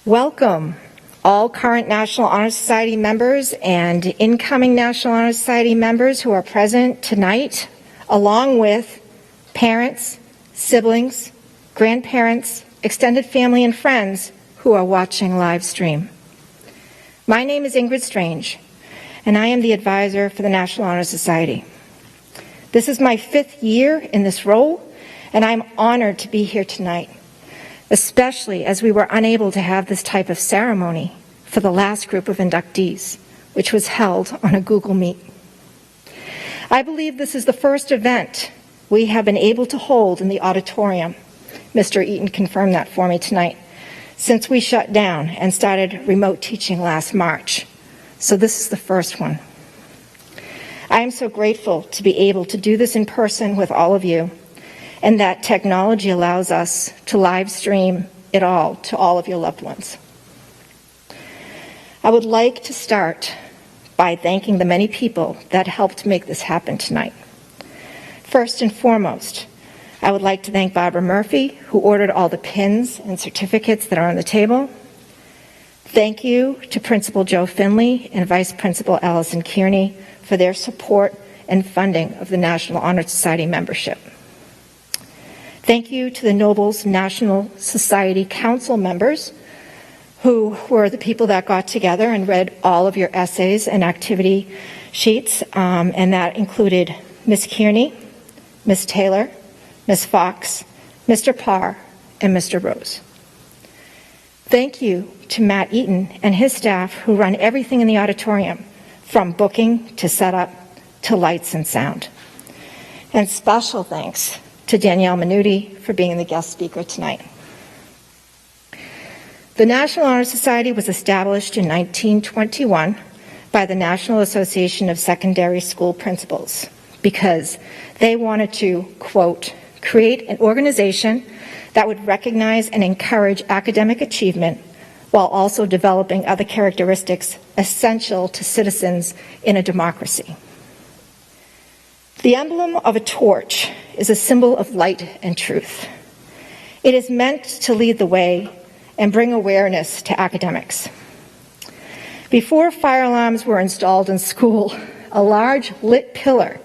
Welcome, all current National Honor Society members and incoming National Honor Society members who are present tonight, along with parents, siblings, grandparents, extended family, and friends who are watching live stream. My name is Ingrid Strange, and I am the advisor for the National Honor Society. This is my 5th year in this role, and I'm honored to be here tonight, especially as we were unable to have this type of ceremony for the last group of inductees, which was held on a Google Meet. I believe this is the first event we have been able to hold in the auditorium. Mr. Eaton confirmed that for me tonight, since we shut down and started remote teaching last March. So this is the first one. I am so grateful to be able to do this in person with all of you, and that technology allows us to live stream it all to all of your loved ones. I would like to start by thanking the many people that helped make this happen tonight. First and foremost, I would like to thank Barbara Murphy, who ordered all the pins and certificates that are on the table. Thank you to Principal Joe Finley and Vice Principal Allison Kearney for their support and funding of the National Honor Society membership. Thank you to the Nobles National Society Council members, who were the people that got together and read all of your essays and activity sheets, and that included Ms. Kearney, Ms. Taylor, Ms. Fox, Mr. Parr, and Mr. Rose. Thank you to Matt Eaton and his staff, who run everything in the auditorium, from booking to setup to lights and sound. And special thanks to Danielle Minuti for being the guest speaker tonight. The National Honor Society was established in 1921 by the National Association of Secondary School Principals because they wanted to, quote, create an organization that would recognize and encourage academic achievement while also developing other characteristics essential to citizens in a democracy. The emblem of a torch is a symbol of light and truth. It is meant to lead the way and bring awareness to academics. Before fire alarms were installed in school, a large lit pillar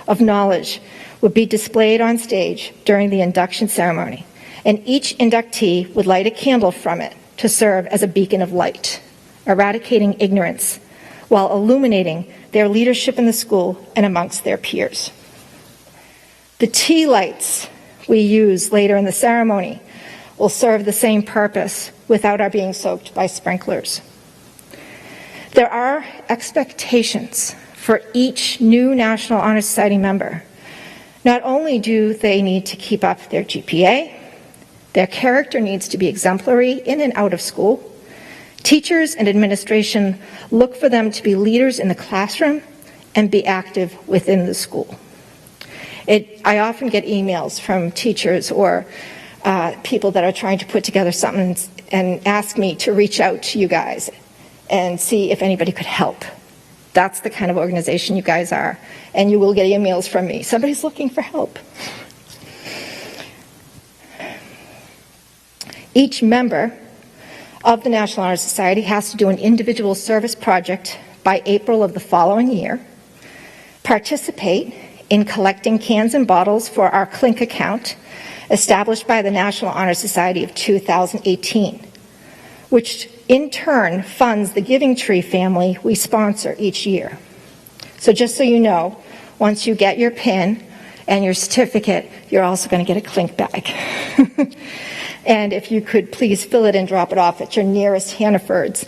of knowledge would be displayed on stage during the induction ceremony, and each inductee would light a candle from it to serve as a beacon of light, eradicating ignorance while illuminating their leadership in the school and amongst their peers. The tea lights we use later in the ceremony will serve the same purpose without our being soaked by sprinklers. There are expectations for each new National Honor Society member. Not only do they need to keep up their GPA, their character needs to be exemplary in and out of school. Teachers and administration look for them to be leaders in the classroom and be active within the school. I often get emails from teachers or people that are trying to put together something and ask me to reach out to you guys and see if anybody could help. That's the kind of organization you guys are, and you will get emails from me. Somebody's looking for help. Each member of the National Honor Society has to do an individual service project by April of the following year, participate in collecting cans and bottles for our Clink account established by the National Honor Society of 2018, which in turn funds the Giving Tree family we sponsor each year. So just so you know, once you get your pin and your certificate, you're also going to get a Clink bag. And if you could please fill it and drop it off at your nearest Hannaford's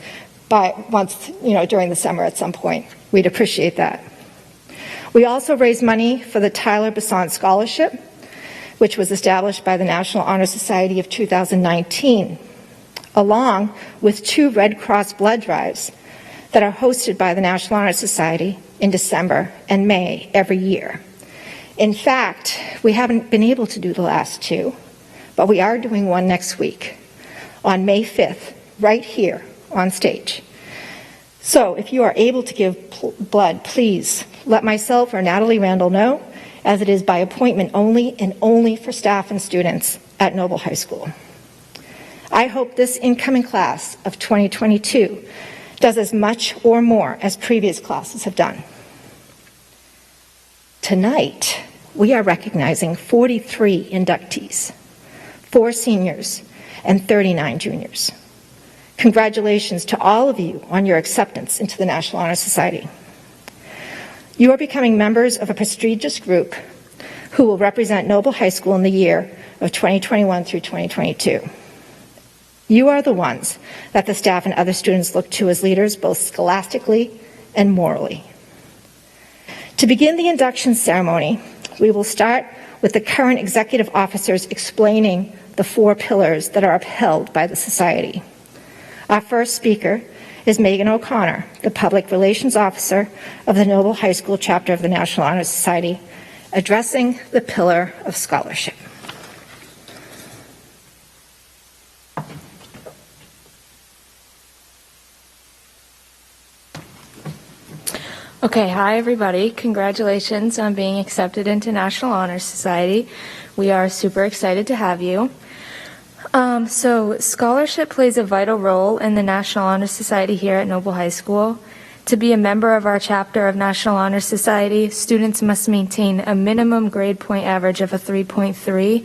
during the summer at some point. We'd appreciate that. We also raise money for the Tyler Besant Scholarship, which was established by the National Honor Society of 2019, along with 2 Red Cross blood drives that are hosted by the National Honor Society in December and May every year. In fact, we haven't been able to do the last 2, but we are doing one next week on May 5th, right here on stage. So if you are able to give blood, please let myself or Natalie Randall know, as it is by appointment only and only for staff and students at Noble High School. I hope this incoming class of 2022 does as much or more as previous classes have done. Tonight, we are recognizing 43 inductees, 4 seniors, and 39 juniors. Congratulations to all of you on your acceptance into the National Honor Society. You are becoming members of a prestigious group who will represent Noble High School in the year of 2021 through 2022. You are the ones that the staff and other students look to as leaders, both scholastically and morally. To begin the induction ceremony, we will start with the current executive officers explaining the 4 pillars that are upheld by the Society. Our first speaker is Megan O'Connor, the Public Relations Officer of the Noble High School chapter of the National Honor Society, addressing the pillar of scholarship. Okay, hi everybody. Congratulations on being accepted into National Honor Society. We are super excited to have you. So scholarship plays a vital role in the National Honor Society here at Noble High School. To be a member of our chapter of National Honor Society, students must maintain a minimum grade point average of a 3.3,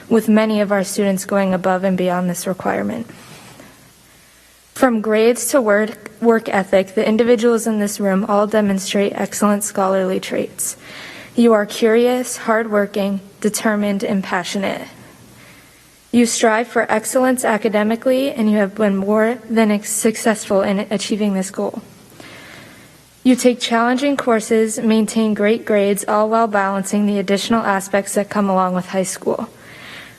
with many of our students going above and beyond this requirement. From grades to work ethic, the individuals in this room all demonstrate excellent scholarly traits. You are curious, hardworking, determined, and passionate. You strive for excellence academically, and you have been more than successful in achieving this goal. You take challenging courses, maintain great grades, all while balancing the additional aspects that come along with high school.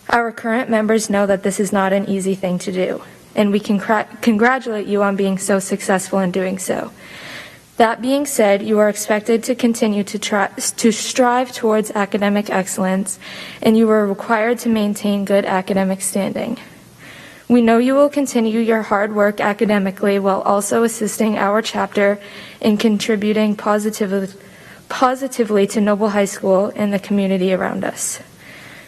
Our current members know that this is not an easy thing to do, and we can congratulate you on being so successful in doing so. That being said, you are expected to continue to strive towards academic excellence, and you are required to maintain good academic standing. We know you will continue your hard work academically while also assisting our chapter in contributing positively to Noble High School and the community around us.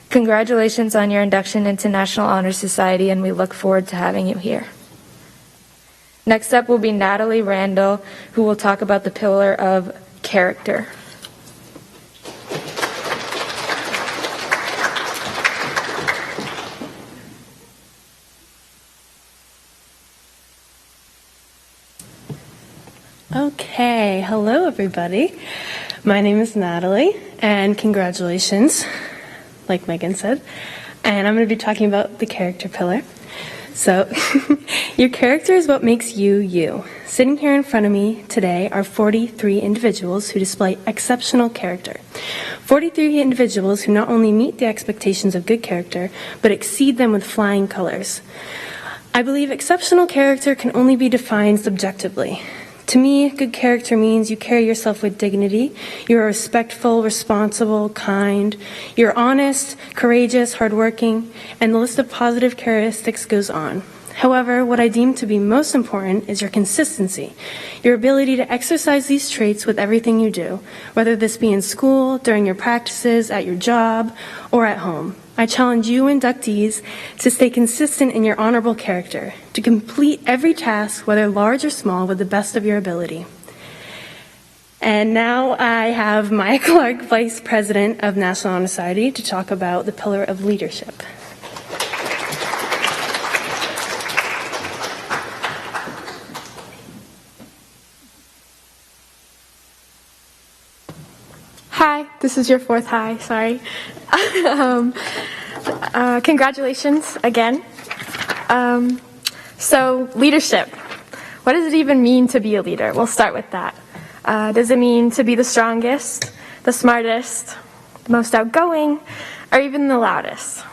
Congratulations on your induction into National Honor Society, and we look forward to having you here. Next up will be Natalie Randall, who will talk about the pillar of character. Okay, hello everybody. My name is Natalie, and congratulations, like Megan said. And I'm going to be talking about the character pillar. So, your character is what makes you, you. Sitting here in front of me today are 43 individuals who display exceptional character. 43 individuals who not only meet the expectations of good character, but exceed them with flying colors. I believe exceptional character can only be defined subjectively. To me, good character means you carry yourself with dignity, you're respectful, responsible, kind, you're honest, courageous, hardworking, and the list of positive characteristics goes on. However, what I deem to be most important is your consistency, your ability to exercise these traits with everything you do, whether this be in school, during your practices, at your job, or at home. I challenge you inductees to stay consistent in your honorable character, to complete every task, whether large or small, with the best of your ability. And now I have Maya Clark, Vice President of National Honor Society, to talk about the pillar of leadership. Hi, this is your 4th hi, sorry. Congratulations again. So leadership, what does it even mean to be a leader? We'll start with that. Does it mean to be the strongest, the smartest, the most outgoing, or even the loudest?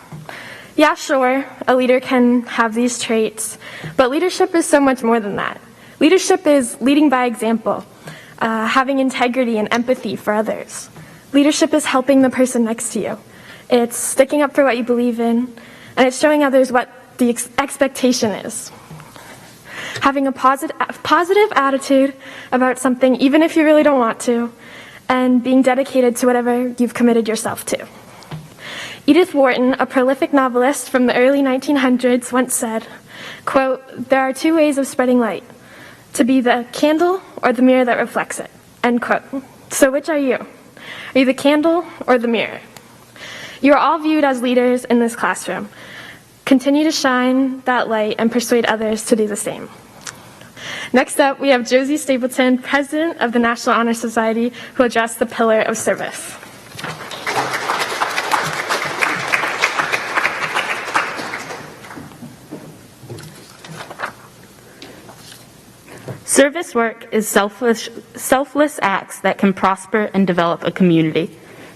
Yeah, sure, a leader can have these traits, but leadership is so much more than that. Leadership is leading by example, having integrity and empathy for others. Leadership is helping the person next to you. It's sticking up for what you believe in, and it's showing others what the expectation is. Having a positive attitude about something, even if you really don't want to, and being dedicated to whatever you've committed yourself to. Edith Wharton, a prolific novelist from the early 1900s, once said, quote, "There are two ways of spreading light, to be the candle or the mirror that reflects it," end quote. So which are you? Are you the candle or the mirror? You are all viewed as leaders in this classroom. Continue to shine that light and persuade others to do the same. Next up, we have Josie Stapleton, President of the National Honor Society, who will address the Pillar of Service. Service work is selfless acts that can prosper and develop a community.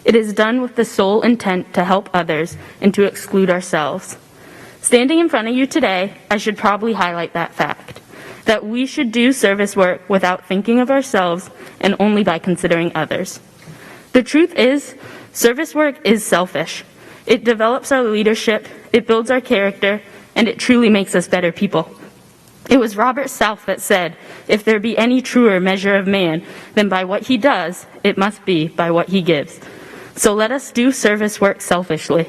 It is done with the sole intent to help others and to exclude ourselves. Standing in front of you today, I should probably highlight that fact, that we should do service work without thinking of ourselves and only by considering others. The truth is, service work is selfish. It develops our leadership, it builds our character, and it truly makes us better people. It was Robert South that said, "If there be any truer measure of man than by what he does, it must be by what he gives." So let us do service work selfishly,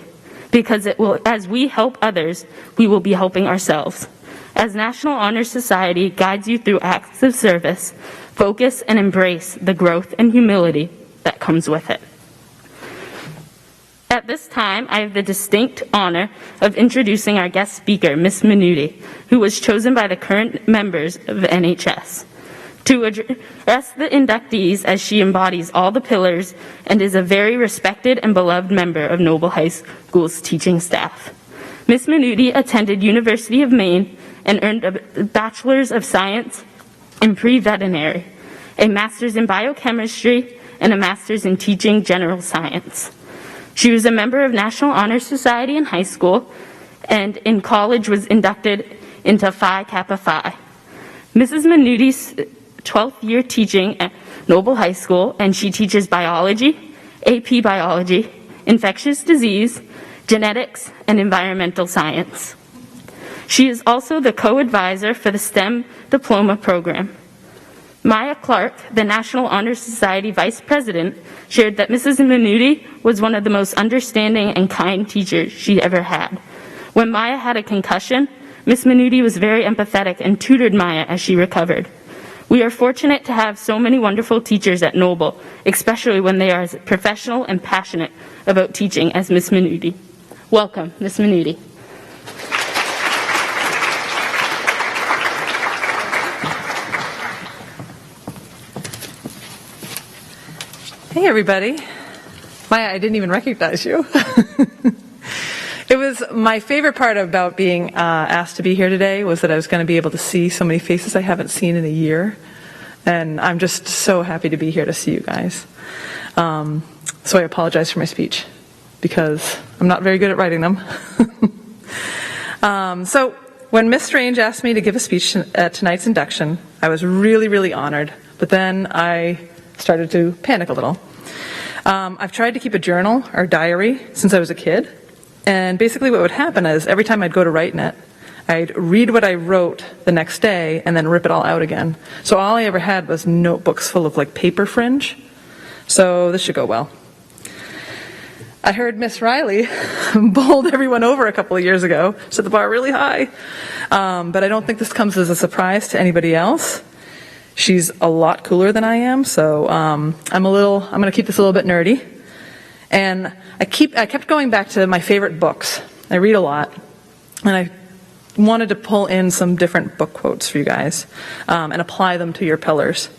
because it will, as we help others, we will be helping ourselves. As National Honor Society guides you through acts of service, focus and embrace the growth and humility that comes with it. At this time, I have the distinct honor of introducing our guest speaker, Ms. Minuti, who was chosen by the current members of the NHS to address the inductees as she embodies all the pillars and is a very respected and beloved member of Noble High School's teaching staff. Ms. Minuti attended University of Maine and earned a Bachelor's of Science in Pre-Veterinary, a Master's in Biochemistry, and a Master's in Teaching General Science. She was a member of National Honor Society in high school, and in college was inducted into Phi Kappa Phi. Mrs. Minuti's 12th year teaching at Noble High School, and she teaches biology, AP biology, infectious disease, genetics, and environmental science. She is also the co-advisor for the STEM diploma program. Maya Clark, the National Honor Society Vice President, shared that Mrs. Minuti was one of the most understanding and kind teachers she ever had. When Maya had a concussion, Ms. Minuti was very empathetic and tutored Maya as she recovered. We are fortunate to have so many wonderful teachers at Noble, especially when they are as professional and passionate about teaching as Ms. Minuti. Welcome, Ms. Minuti. Hey, everybody. Maya, I didn't even recognize you. It was my favorite part about being asked to be here today was that I was going to be able to see so many faces I haven't seen in a year. And I'm just so happy to be here to see you guys. So I apologize for my speech because I'm not very good at writing them. So when Miss Strange asked me to give a speech at tonight's induction, I was really, really honored. But then I started to panic a little. I've tried to keep a journal or diary since I was a kid, and basically what would happen is every time I'd go to write in it, I'd read what I wrote the next day and then rip it all out again. So all I ever had was notebooks full of like paper fringe. So this should go well. I heard Miss Riley bowled everyone over a couple of years ago, set the bar really high. But I don't think this comes as a surprise to anybody else. She's a lot cooler than I am, so I'm going to keep this a little bit nerdy. And I kept going back to my favorite books. I read a lot, and I wanted to pull in some different book quotes for you guys and apply them to your pillars.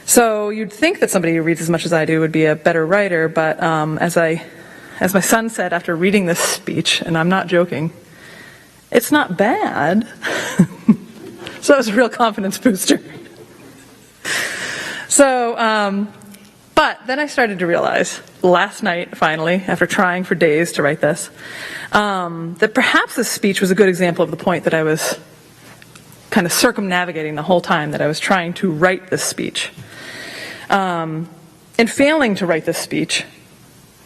So you'd think that somebody who reads as much as I do would be a better writer, but as my son said after reading this speech, and I'm not joking, it's not bad. So that was a real confidence booster. So, but then I started to realize, last night, finally, after trying for days to write this, that perhaps this speech was a good example of the point that I was kind of circumnavigating the whole time that I was trying to write this speech. In failing to write this speech,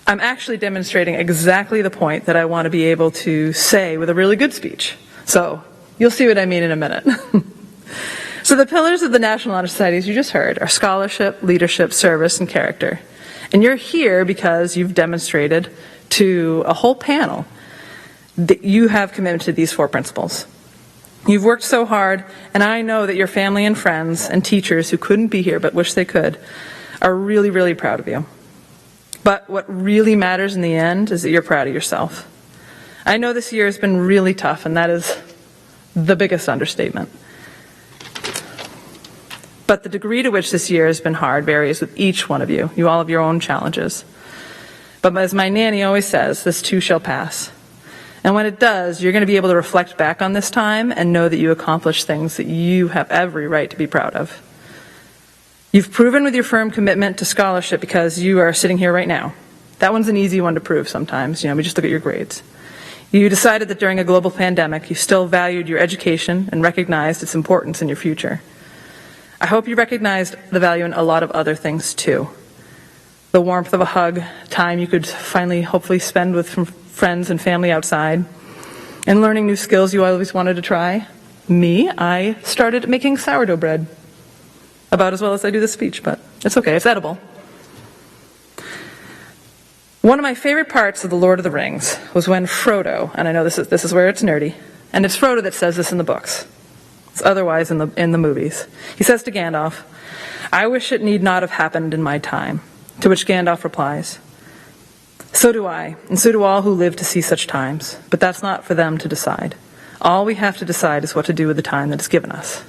I'm actually demonstrating exactly the point that I want to be able to say with a really good speech. So, you'll see what I mean in a minute. So the pillars of the National Honor Society, as you just heard, are scholarship, leadership, service, and character. And you're here because you've demonstrated to a whole panel that you have committed to these 4 principles. You've worked so hard, and I know that your family and friends and teachers who couldn't be here but wish they could are really, really proud of you. But what really matters in the end is that you're proud of yourself. I know this year has been really tough, and that is the biggest understatement. But the degree to which this year has been hard varies with each one of you. You all have your own challenges. But as my nanny always says, this too shall pass. And when it does, you're going to be able to reflect back on this time and know that you accomplished things that you have every right to be proud of. You've proven with your firm commitment to scholarship because you are sitting here right now. That one's an easy one to prove sometimes. We just look at your grades. You decided that during a global pandemic, you still valued your education and recognized its importance in your future. I hope you recognized the value in a lot of other things too. The warmth of a hug, time you could finally hopefully spend with friends and family outside, and learning new skills you always wanted to try. Me, I started making sourdough bread. About as well as I do this speech, but it's okay, it's edible. One of my favorite parts of The Lord of the Rings was when Frodo, and I know this is where it's nerdy, and it's Frodo that says this in the books. It's otherwise in the movies. He says to Gandalf, "I wish it need not have happened in my time," to which Gandalf replies, "So do I, and so do all who live to see such times, but that's not for them to decide. All we have to decide is what to do with the time that is given us."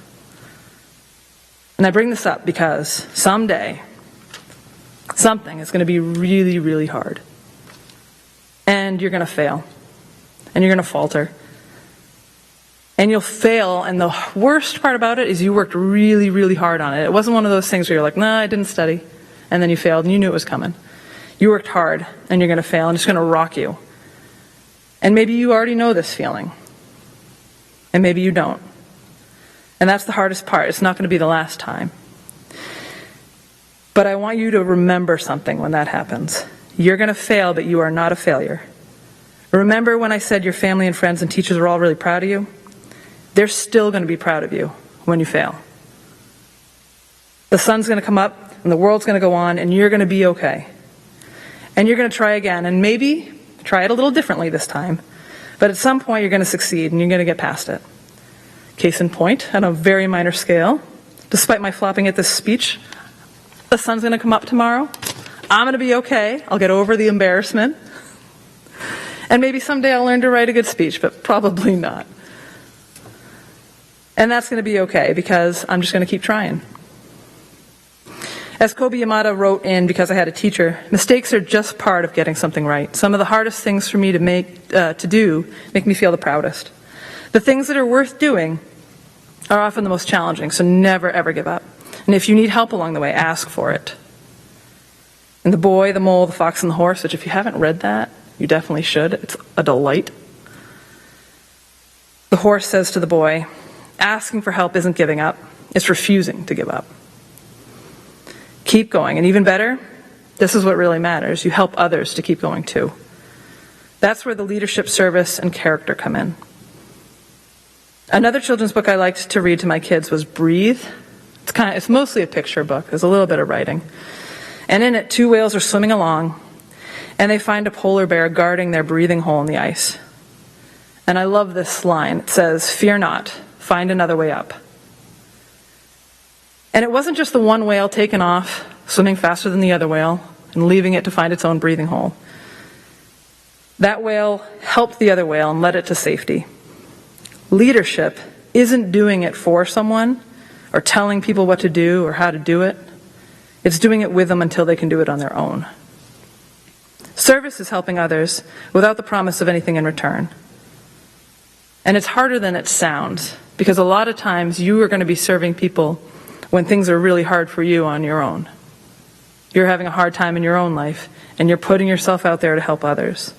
And I bring this up because someday, something is going to be really, really hard. And you're going to fail. And you're going to falter. And you'll fail, and the worst part about it is you worked really, really hard on it. It wasn't one of those things where you're like, "Nah, I didn't study," and then you failed and you knew it was coming. You worked hard, and you're going to fail, and it's going to rock you. And maybe you already know this feeling. And maybe you don't. And that's the hardest part. It's not going to be the last time. But I want you to remember something when that happens. You're going to fail, but you are not a failure. Remember when I said your family and friends and teachers are all really proud of you? They're still going to be proud of you when you fail. The sun's going to come up, and the world's going to go on, and you're going to be okay. And you're going to try again, and maybe try it a little differently this time. But at some point, you're going to succeed, and you're going to get past it. Case in point, on a very minor scale, despite my flopping at this speech, the sun's going to come up tomorrow. I'm going to be okay. I'll get over the embarrassment. And maybe someday I'll learn to write a good speech, but probably not. And that's going to be okay, because I'm just going to keep trying. As Kobe Yamada wrote in Because I Had a Teacher, mistakes are just part of getting something right. Some of the hardest things for me to do make me feel the proudest. The things that are worth doing are often the most challenging, so never ever give up. And if you need help along the way, ask for it. And The Boy, the Mole, the Fox, and the Horse, which if you haven't read that, you definitely should. It's a delight. The horse says to the boy, "Asking for help isn't giving up, it's refusing to give up." Keep going, and even better, this is what really matters. You help others to keep going too. That's where the leadership, service, and character come in. Another children's book I liked to read to my kids was Breathe. It's mostly a picture book. There's a little bit of writing. And in it, 2 whales are swimming along, and they find a polar bear guarding their breathing hole in the ice. And I love this line. It says, "Fear not, find another way up." And it wasn't just the one whale taking off, swimming faster than the other whale, and leaving it to find its own breathing hole. That whale helped the other whale and led it to safety. Leadership isn't doing it for someone, or telling people what to do or how to do it. It's doing it with them until they can do it on their own. Service is helping others without the promise of anything in return. And it's harder than it sounds, because a lot of times you are going to be serving people when things are really hard for you on your own. You're having a hard time in your own life, and you're putting yourself out there to help others.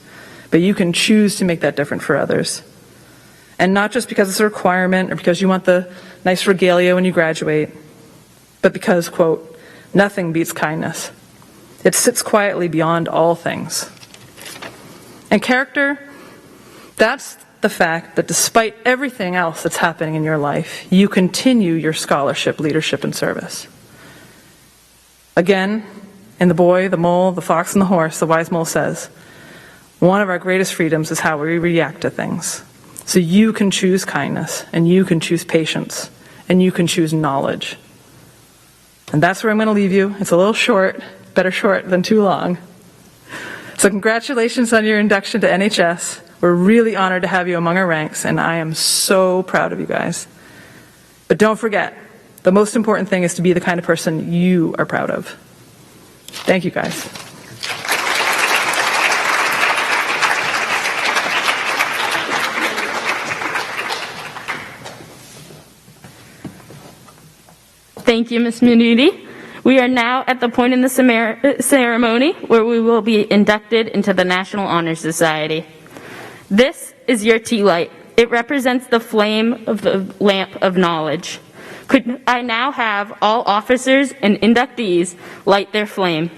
But you can choose to make that different for others. And not just because it's a requirement or because you want the nice regalia when you graduate, but because, quote, "Nothing beats kindness. It sits quietly beyond all things." And character, that's the fact that despite everything else that's happening in your life, you continue your scholarship, leadership, and service. Again, in The Boy, the Mole, the Fox, and the Horse, the wise mole says, One of our greatest freedoms is how we react to things. So you can choose kindness, and you can choose patience, and you can choose knowledge. And that's where I'm going to leave you. It's a little short, better short than too long. So congratulations on your induction to NHS. We're really honored to have you among our ranks, and I am so proud of you guys. But don't forget, the most important thing is to be the kind of person you are proud of. Thank you, guys. Thank you, Ms. Minuti. We are now at the point in the ceremony where we will be inducted into the National Honor Society. This is your tea light. It represents the flame of the lamp of knowledge. Could I now have all officers and inductees light their flame?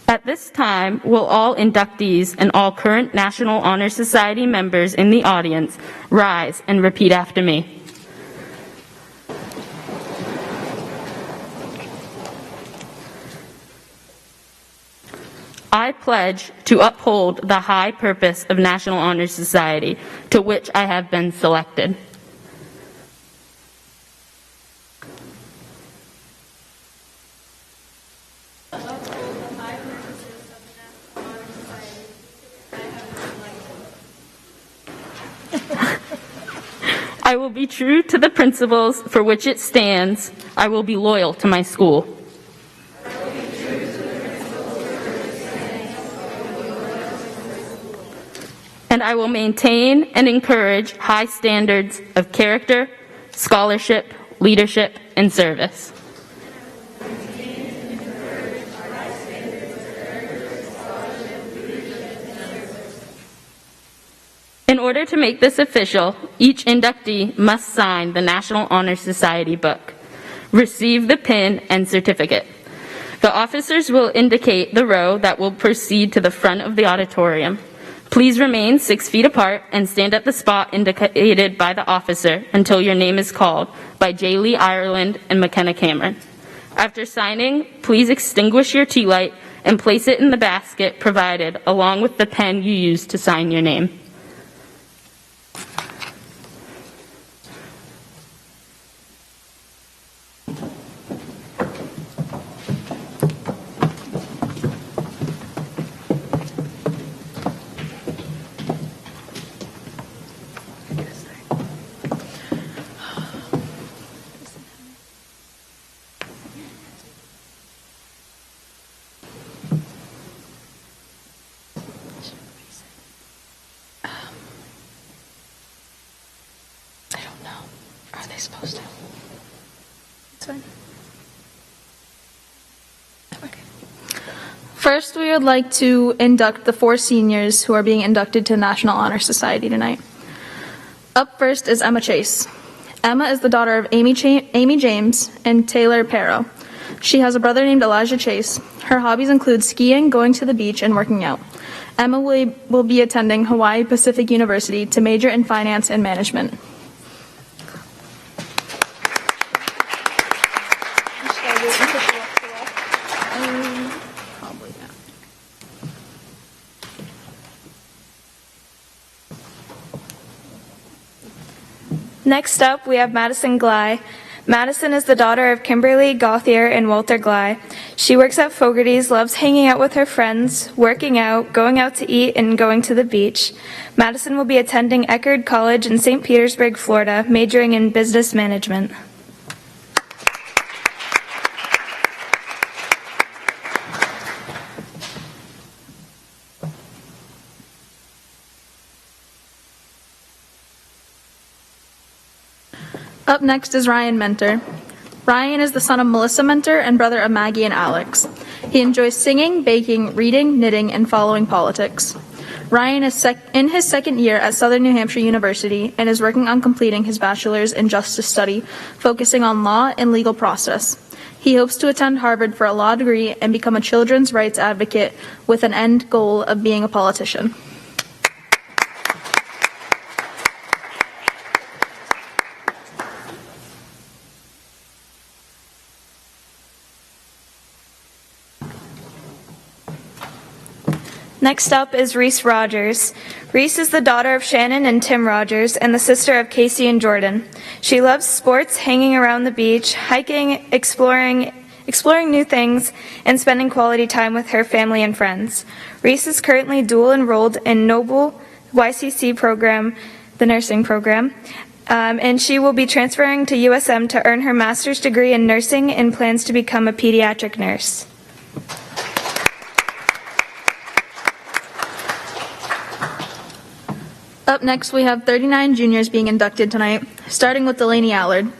At this time, will all inductees and all current National Honor Society members in the audience rise and repeat after me. I pledge to uphold the high purpose of National Honor Society, to which I have been selected. I will be true to the principles for which it stands. I will be loyal to my school. And I will maintain and encourage high standards of character, scholarship, leadership, and service. In order to make this official, each inductee must sign the National Honor Society book, receive the pin and certificate. The officers will indicate the row that will proceed to the front of the auditorium. Please remain 6 feet apart and stand at the spot indicated by the officer until your name is called by J. Lee Ireland and McKenna Cameron. After signing, please extinguish your tea light and place it in the basket provided along with the pen you used to sign your name. Supposed to. It's fine. Okay. First, we would like to induct the 4 seniors who are being inducted to National Honor Society tonight. Up first is Emma Chase. Emma is the daughter of Amy James and Taylor Perro. She has a brother named Elijah Chase. Her hobbies include skiing, going to the beach, and working out. Emma will be attending Hawaii Pacific University to major in finance and management. Next up, we have Madison Gly. Madison is the daughter of Kimberly Gauthier and Walter Gly. She works at Fogarty's, loves hanging out with her friends, working out, going out to eat, and going to the beach. Madison will be attending Eckerd College in St. Petersburg, Florida, majoring in business management. Up next is Ryan Mentor. Ryan is the son of Melissa Mentor and brother of Maggie and Alex. He enjoys singing, baking, reading, knitting, and following politics. Ryan is in his second year at Southern New Hampshire University and is working on completing his bachelor's in justice study, focusing on law and legal process. He hopes to attend Harvard for a law degree and become a children's rights advocate with an end goal of being a politician. Next up is Reese Rogers. Reese is the daughter of Shannon and Tim Rogers and the sister of Casey and Jordan. She loves sports, hanging around the beach, hiking, exploring new things, and spending quality time with her family and friends. Reese is currently dual enrolled in Noble YCC program, the nursing program, and she will be transferring to USM to earn her master's degree in nursing and plans to become a pediatric nurse. Up next, we have 39 juniors being inducted tonight, starting with Delaney Allard.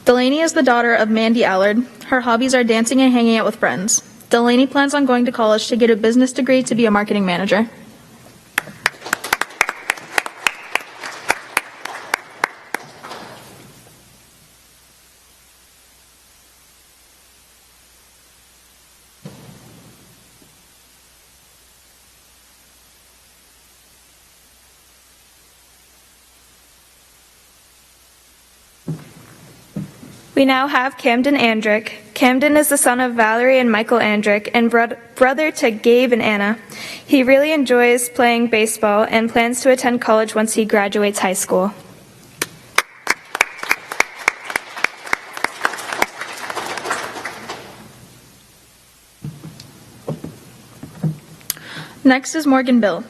Delaney is the daughter of Mandy Allard. Her hobbies are dancing and hanging out with friends. Delaney plans on going to college to get a business degree to be a marketing manager. We now have Camden Andrick. Camden is the son of Valerie and Michael Andrick and brother to Gabe and Anna. He really enjoys playing baseball and plans to attend college once he graduates high school. Next is Morgan Bill.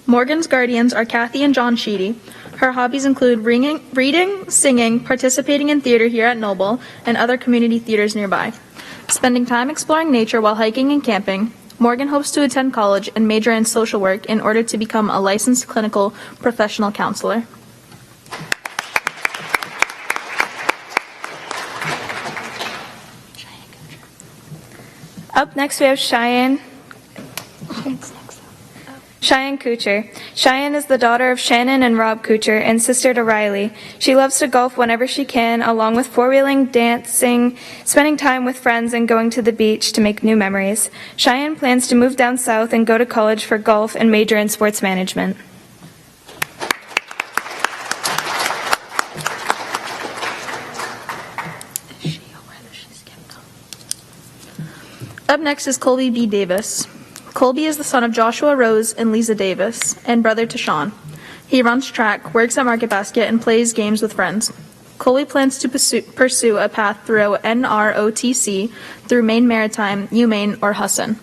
Morgan's guardians are Kathy and John Sheedy. Her hobbies include reading, singing, participating in theater here at Noble, and other community theaters nearby. Spending time exploring nature while hiking and camping, Morgan hopes to attend college and major in social work in order to become a licensed clinical professional counselor. Up next we have Cheyenne Kuchar. Cheyenne is the daughter of Shannon and Rob Kuchar and sister to Riley. She loves to golf whenever she can, along with four-wheeling, dancing, spending time with friends, and going to the beach to make new memories. Cheyenne plans to move down south and go to college for golf and major in sports management. Up next is Colby B. Davis. Colby is the son of Joshua Rose and Lisa Davis, and brother to Sean. He runs track, works at Market Basket, and plays games with friends. Colby plans to pursue a path through NROTC, through Maine Maritime, UMaine, or Husson.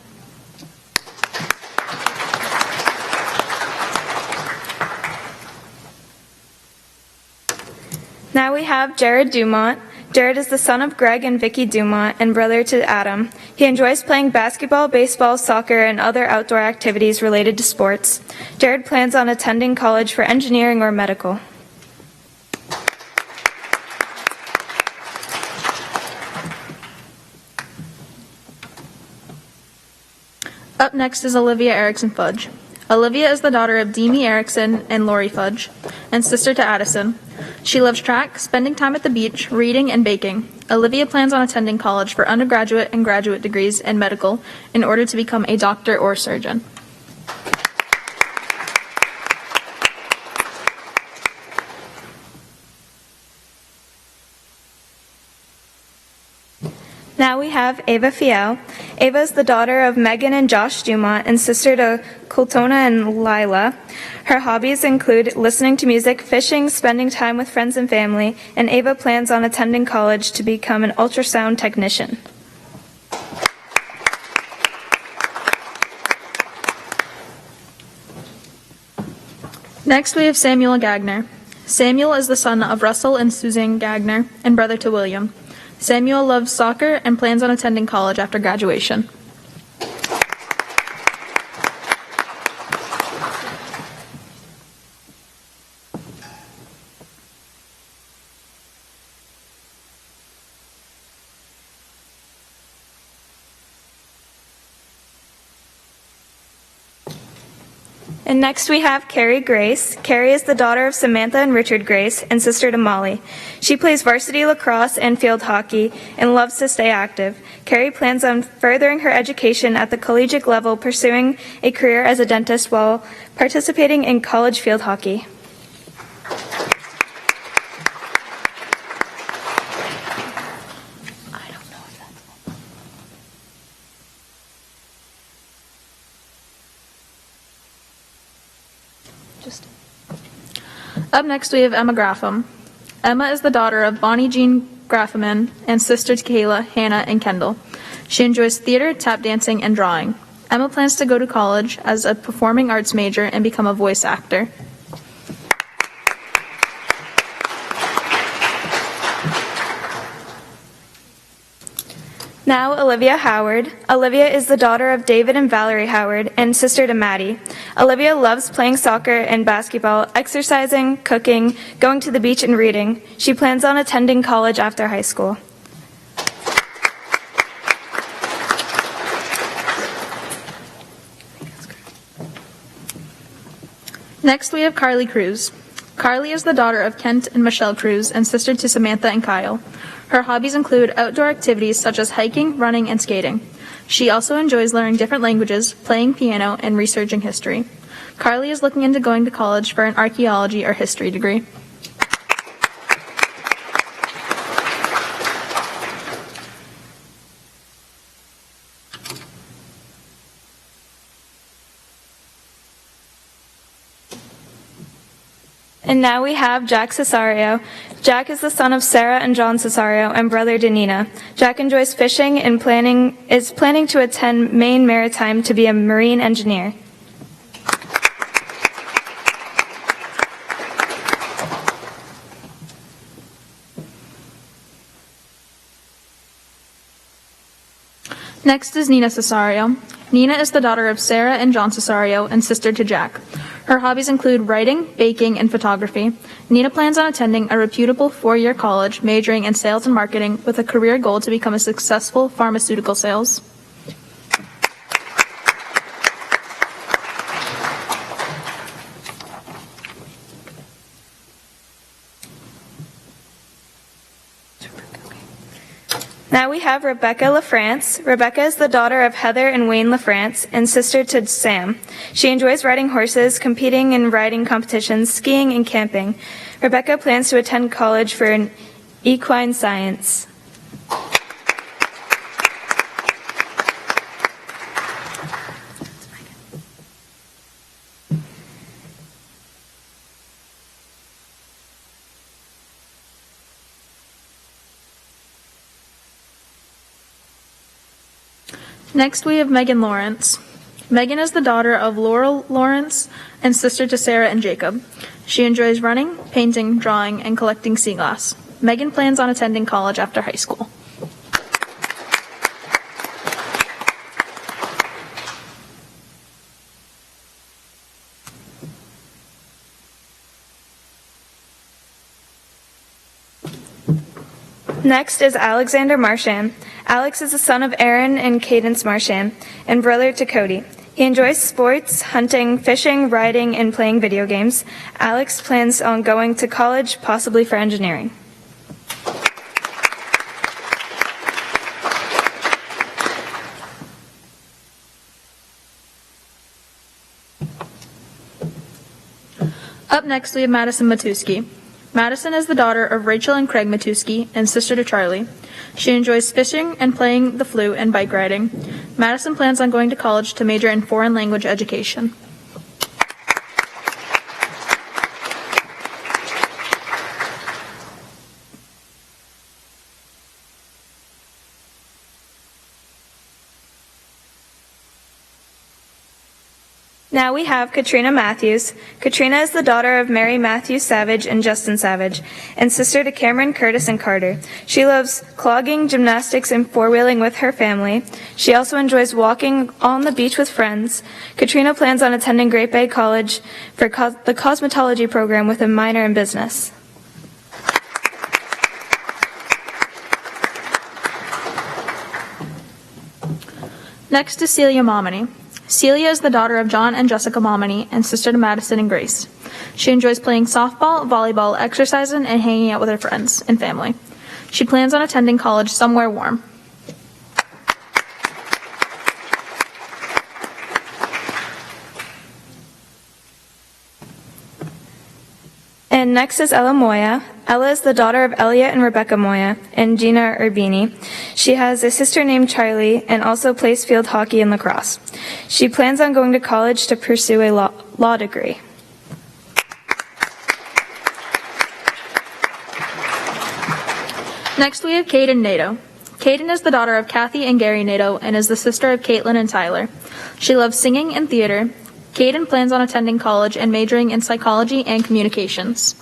Now we have Jared Dumont. Jared is the son of Greg and Vicky Dumont and brother to Adam. He enjoys playing basketball, baseball, soccer, and other outdoor activities related to sports. Jared plans on attending college for engineering or medical. Up next is Olivia Erickson Fudge. Olivia is the daughter of Deemi Erickson and Lori Fudge, and sister to Addison. She loves track, spending time at the beach, reading, and baking. Olivia plans on attending college for undergraduate and graduate degrees and medical in order to become a doctor or surgeon. Now we have Ava Fiel. Ava is the daughter of Megan and Josh Dumont and sister to Coltona and Lila. Her hobbies include listening to music, fishing, spending time with friends and family, and Ava plans on attending college to become an ultrasound technician. Next, we have Samuel Gagner. Samuel is the son of Russell and Susan Gagner and brother to William. Samuel loves soccer and plans on attending college after graduation. And next we have Carrie Grace. Carrie is the daughter of Samantha and Richard Grace and sister to Molly. She plays varsity lacrosse and field hockey and loves to stay active. Carrie plans on furthering her education at the collegiate level, pursuing a career as a dentist while participating in college field hockey. Up next, we have Emma Graffam. Emma is the daughter of Bonnie Jean Graffaman and sister to Kayla, Hannah, and Kendall. She enjoys theater, tap dancing, and drawing. Emma plans to go to college as a performing arts major and become a voice actor. Now, Olivia Howard. Olivia is the daughter of David and Valerie Howard and sister to Maddie. Olivia loves playing soccer and basketball, exercising, cooking, going to the beach, and reading. She plans on attending college after high school. Next, we have Carly Cruz. Carly is the daughter of Kent and Michelle Cruz and sister to Samantha and Kyle. Her hobbies include outdoor activities such as hiking, running, and skating. She also enjoys learning different languages, playing piano, and researching history. Carly is looking into going to college for an archaeology or history degree. And now we have Jack Cesario. Jack is the son of Sarah and John Cesario and brother to Nina. Jack enjoys fishing and is planning to attend Maine Maritime to be a marine engineer. Next is Nina Cesario. Nina is the daughter of Sarah and John Cesario and sister to Jack. Her hobbies include writing, baking, and photography. Nina plans on attending a reputable 4-year college, majoring in sales and marketing with a career goal to become a successful pharmaceutical sales. Now we have Rebecca LaFrance. Rebecca is the daughter of Heather and Wayne LaFrance and sister to Sam. She enjoys riding horses, competing in riding competitions, skiing, and camping. Rebecca plans to attend college for an equine science. Next, we have Megan Lawrence. Megan is the daughter of Laurel Lawrence and sister to Sarah and Jacob. She enjoys running, painting, drawing, and collecting sea glass. Megan plans on attending college after high school. Next is Alexander Marchand. Alex is the son of Aaron and Cadence Marchand and brother to Cody. He enjoys sports, hunting, fishing, riding, and playing video games. Alex plans on going to college, possibly for engineering. Up next, we have Madison Matuski. Madison is the daughter of Rachel and Craig Matuski and sister to Charlie. She enjoys fishing and playing the flute and bike riding. Madison plans on going to college to major in foreign language education. Now we have Katrina Matthews. Katrina is the daughter of Mary Matthews Savage and Justin Savage, and sister to Cameron, Curtis, and Carter. She loves clogging, gymnastics, and four-wheeling with her family. She also enjoys walking on the beach with friends. Katrina plans on attending Great Bay College for the cosmetology program with a minor in business. Next is Celia Momini. Celia is the daughter of John and Jessica Momini and sister to Madison and Grace. She enjoys playing softball, volleyball, exercising, and hanging out with her friends and family. She plans on attending college somewhere warm. And next is Ella Moya. Ella is the daughter of Elliot and Rebecca Moya and Gina Urbini. She has a sister named Charlie and also plays field hockey and lacrosse. She plans on going to college to pursue a law degree. Next, we have Caden Nato. Caden is the daughter of Kathy and Gary Nato and is the sister of Caitlin and Tyler. She loves singing and theater. Caden plans on attending college and majoring in psychology and communications.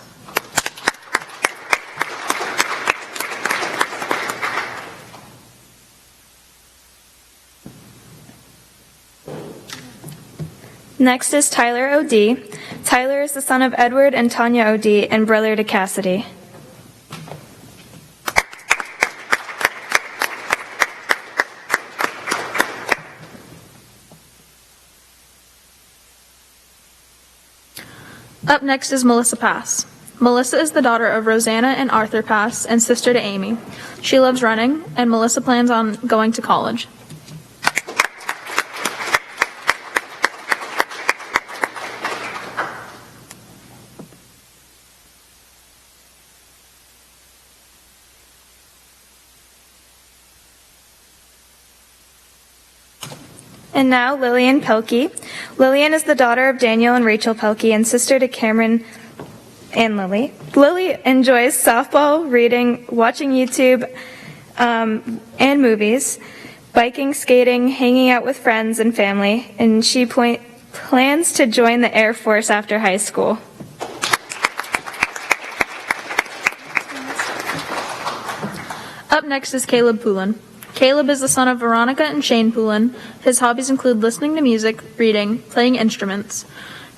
Next is Tyler O.D. Tyler is the son of Edward and Tanya O.D. and brother to Cassidy. Up next is Melissa Pass. Melissa is the daughter of Rosanna and Arthur Pass and sister to Amy. She loves running, and Melissa plans on going to college. And now Lillian Pelkey. Lillian is the daughter of Daniel and Rachel Pelkey and sister to Cameron and Lily. Lily enjoys softball, reading, watching YouTube and movies, biking, skating, hanging out with friends and family, and she plans to join the Air Force after high school. Up next is Caleb Poulin. Caleb is the son of Veronica and Shane Poulin. His hobbies include listening to music, reading, playing instruments.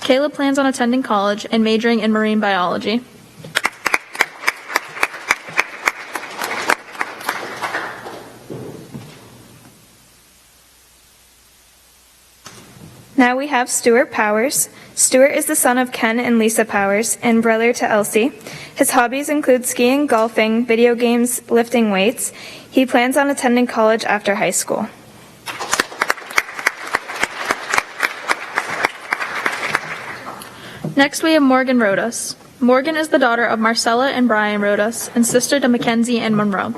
Caleb plans on attending college and majoring in marine biology. Now we have Stuart Powers. Stuart is the son of Ken and Lisa Powers and brother to Elsie. His hobbies include skiing, golfing, video games, lifting weights. He plans on attending college after high school. Next, we have Morgan Rodas. Morgan is the daughter of Marcella and Brian Rodas and sister to Mackenzie and Monroe.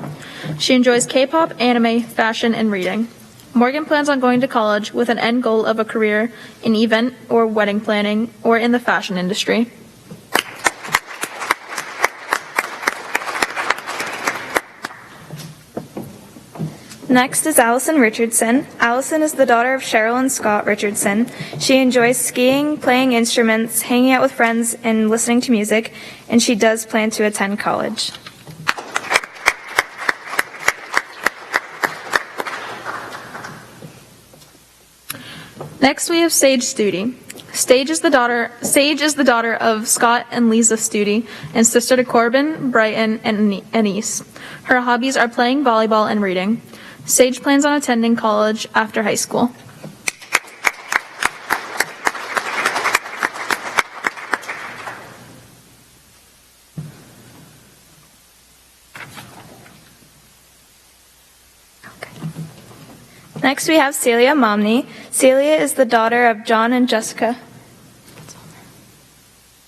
She enjoys K-pop, anime, fashion, and reading. Morgan plans on going to college with an end goal of a career in event or wedding planning or in the fashion industry. Next is Allison Richardson. Allison is the daughter of Cheryl and Scott Richardson. She enjoys skiing, playing instruments, hanging out with friends, and listening to music, and she does plan to attend college. Next, we have Sage Studi. Sage is the daughter of Scott and Lisa Studi and sister to Corbin, Brighton, and Anise. Her hobbies are playing volleyball and reading. Sage plans on attending college after high school. Next, we have Celia Momney. Celia is the daughter of John and Jessica.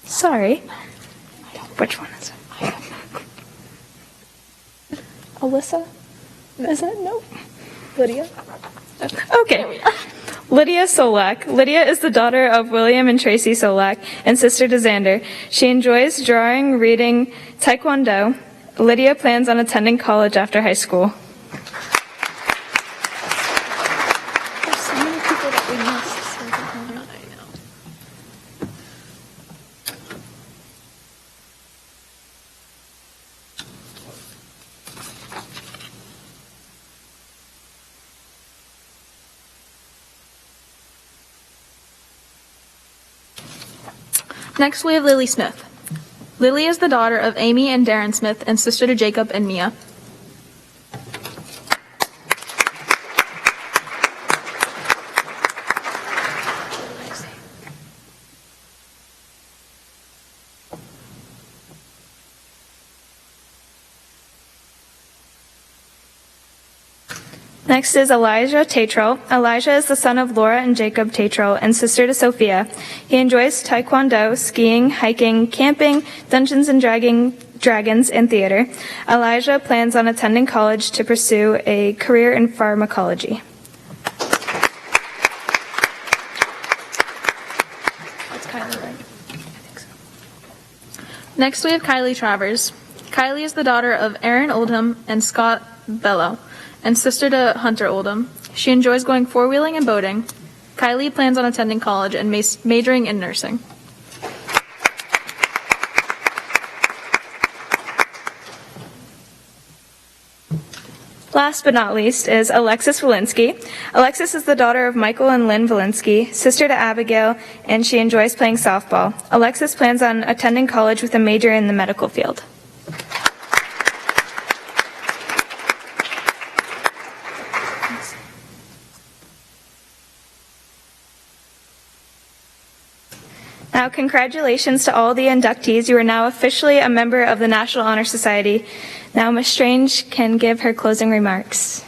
Sorry. Which one is it? Alyssa? Is it? No. Lydia? Okay. Lydia Solak. Lydia is the daughter of William and Tracy Solak and sister to Xander. She enjoys drawing, reading, taekwondo. Lydia plans on attending college after high school. There's so many people that we missed. Next, we have Lily Smith. Lily is the daughter of Amy and Darren Smith and sister to Jacob and Mia. Next is Elijah Tatro. Elijah is the son of Laura and Jacob Tatro and sister to Sophia. He enjoys taekwondo, skiing, hiking, camping, Dungeons and Dragons, and theater. Elijah plans on attending college to pursue a career in pharmacology. That's Kylie, right? I think so. Next, we have Kylie Travers. Kylie is the daughter of Aaron Oldham and Scott Bello, and sister to Hunter Oldham. She enjoys going four-wheeling and boating. Kylie plans on attending college and majoring in nursing. Last but not least is Alexis Walensky. Alexis is the daughter of Michael and Lynn Walensky, sister to Abigail, and she enjoys playing softball. Alexis plans on attending college with a major in the medical field. Now, congratulations to all the inductees. You are now officially a member of the National Honor Society. Now, Ms. Strange can give her closing remarks.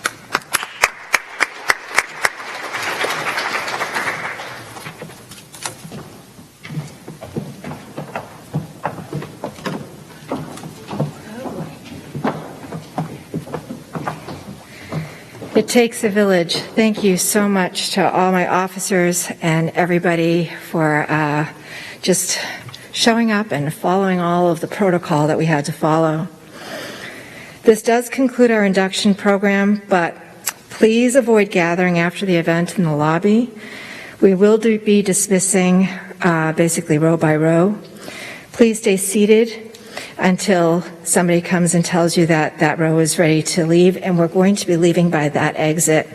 It takes a village. Thank you so much to all my officers and everybody for just showing up and following all of the protocol that we had to follow. This does conclude our induction program, but please avoid gathering after the event in the lobby. We will be dismissing basically row by row. Please stay seated until somebody comes and tells you that that row is ready to leave, and we're going to be leaving by that exit.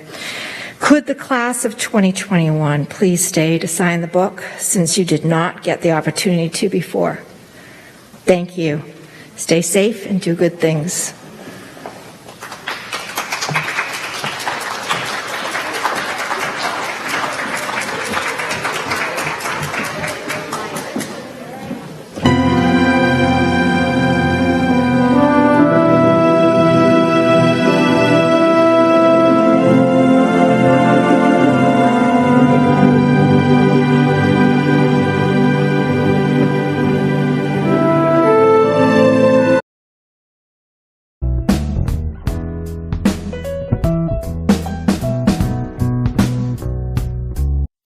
Could the class of 2021 please stay to sign the book, since you did not get the opportunity to before? Thank you. Stay safe and do good things.